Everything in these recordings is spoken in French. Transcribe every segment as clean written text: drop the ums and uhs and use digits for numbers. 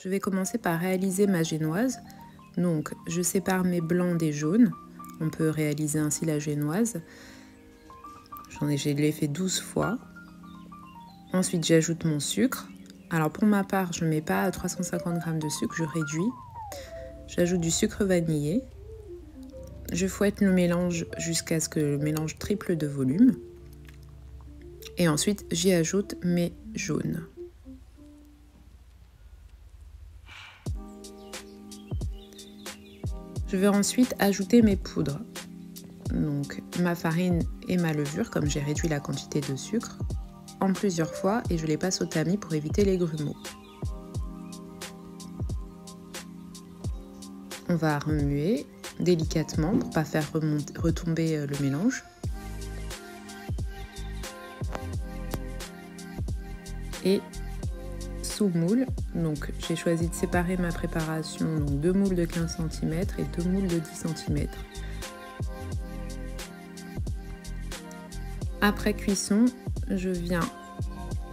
Je vais commencer par réaliser ma génoise. Donc, je sépare mes blancs des jaunes. On peut réaliser ainsi la génoise. Je l'ai fait 12 fois. Ensuite, j'ajoute mon sucre. Alors, pour ma part, je ne mets pas 350 g de sucre, je réduis. J'ajoute du sucre vanillé. Je fouette le mélange jusqu'à ce que le mélange triple de volume. Et ensuite, j'y ajoute mes jaunes. Je vais ensuite ajouter mes poudres. Donc ma farine et ma levure, comme j'ai réduit la quantité de sucre, en plusieurs fois et je les passe au tamis pour éviter les grumeaux. On va remuer délicatement pour ne pas faire retomber le mélange. Et sous moule, donc j'ai choisi de séparer ma préparation, donc 2 moules de 15 cm et 2 moules de 10 cm. Après cuisson, je viens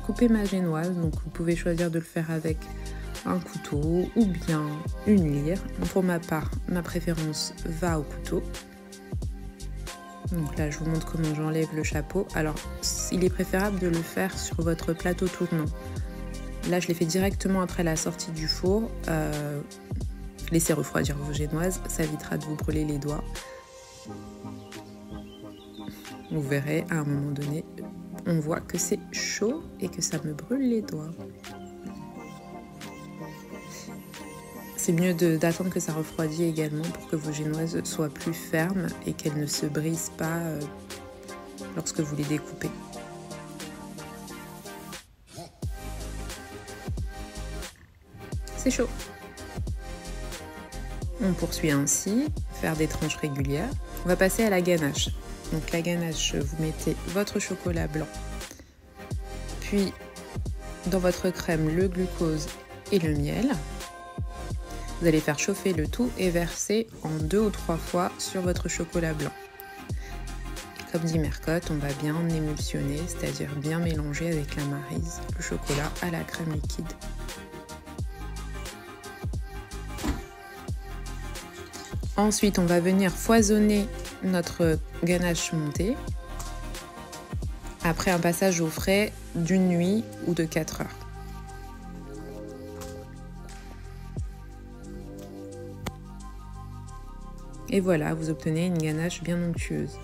couper ma génoise, donc vous pouvez choisir de le faire avec un couteau ou bien une lyre. Pour ma part, ma préférence va au couteau. Donc là, je vous montre comment j'enlève le chapeau. Alors, il est préférable de le faire sur votre plateau tournant. Là, je l'ai fait directement après la sortie du four. Laissez refroidir vos génoises, ça évitera de vous brûler les doigts. Vous verrez, à un moment donné, on voit que c'est chaud et que ça me brûle les doigts. C'est mieux d'attendre que ça refroidisse également pour que vos génoises soient plus fermes et qu'elles ne se brisent pas lorsque vous les découpez. C'est chaud. On poursuit ainsi, faire des tranches régulières. On va passer à la ganache. Donc la ganache, vous mettez votre chocolat blanc, puis dans votre crème le glucose et le miel. Vous allez faire chauffer le tout et verser en 2 ou 3 fois sur votre chocolat blanc. Et comme dit Mercotte, on va bien émulsionner, c'est-à-dire bien mélanger avec la maryse le chocolat à la crème liquide. Ensuite, on va venir foisonner notre ganache montée après un passage au frais d'une nuit ou de 4 heures. Et voilà, vous obtenez une ganache bien onctueuse.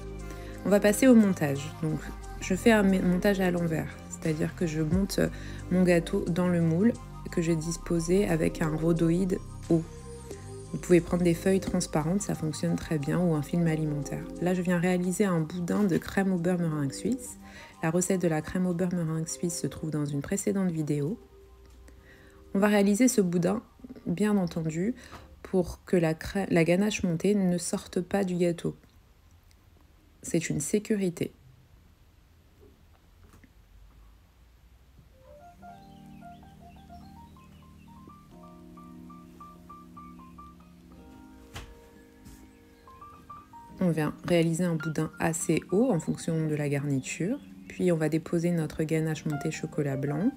On va passer au montage. Donc, je fais un montage à l'envers, c'est-à-dire que je monte mon gâteau dans le moule que j'ai disposé avec un rhodoïde haut. Vous pouvez prendre des feuilles transparentes, ça fonctionne très bien, ou un film alimentaire. Là, je viens réaliser un boudin de crème au beurre meringue suisse. La recette de la crème au beurre meringue suisse se trouve dans une précédente vidéo. On va réaliser ce boudin, bien entendu, pour que la ganache montée ne sorte pas du gâteau. C'est une sécurité. On vient réaliser un boudin assez haut en fonction de la garniture. Puis on va déposer notre ganache montée chocolat blanc.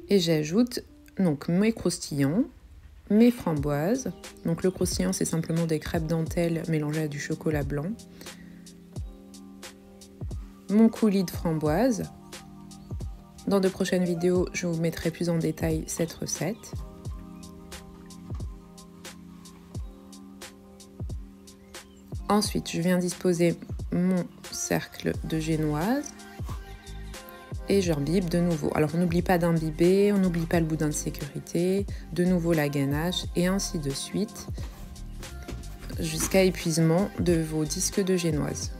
Et j'ajoute donc mes croustillants, mes framboises. Donc le croustillant, c'est simplement des crêpes dentelles mélangées à du chocolat blanc. Mon coulis de framboise. Dans de prochaines vidéos, je vous mettrai plus en détail cette recette. Ensuite, je viens disposer mon cercle de génoise et j'imbibe de nouveau. Alors, on n'oublie pas d'imbiber, on n'oublie pas le boudin de sécurité, de nouveau la ganache et ainsi de suite jusqu'à épuisement de vos disques de génoise.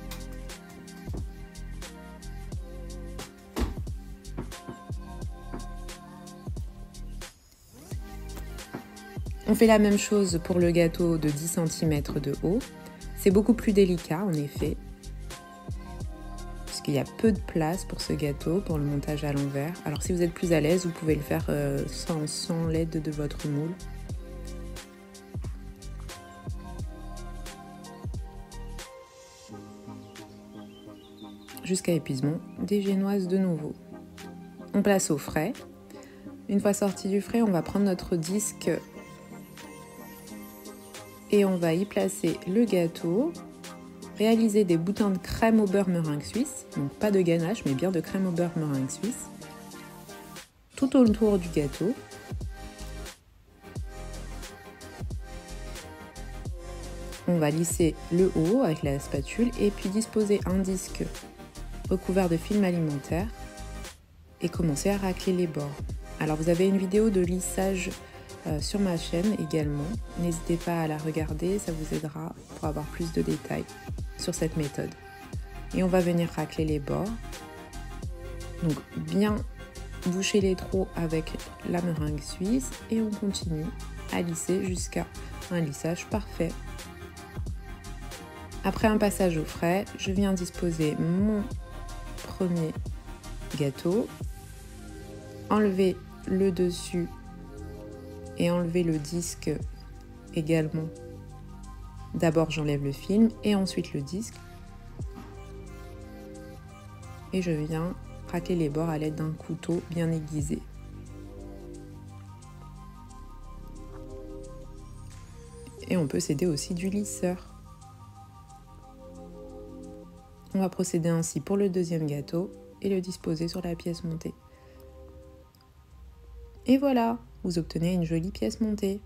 On fait la même chose pour le gâteau de 10 cm de haut. C'est beaucoup plus délicat en effet, puisqu'il y a peu de place pour ce gâteau, pour le montage à l'envers. Alors si vous êtes plus à l'aise, vous pouvez le faire sans l'aide de votre moule. jusqu'à épuisement des génoises de nouveau. On place au frais. Une fois sorti du frais, on va prendre notre disque et on va y placer le gâteau. Réaliser des boudins de crème au beurre meringue suisse, donc pas de ganache mais bien de crème au beurre meringue suisse, tout autour du gâteau. On va lisser le haut avec la spatule et puis disposer un disque recouvert de film alimentaire et commencer à racler les bords. Alors vous avez une vidéo de lissage sur ma chaîne également, n'hésitez pas à la regarder, ça vous aidera pour avoir plus de détails sur cette méthode. Et on va venir racler les bords, donc bien boucher les trous avec la meringue suisse et on continue à lisser jusqu'à un lissage parfait. Après un passage au frais, je viens disposer mon premier gâteau, enlever le dessus et enlever le disque également. D'abord j'enlève le film et ensuite le disque. Et je viens racler les bords à l'aide d'un couteau bien aiguisé. Et on peut s'aider aussi du lisseur. On va procéder ainsi pour le deuxième gâteau et le disposer sur la pièce montée. Et voilà, vous obtenez une jolie pièce montée.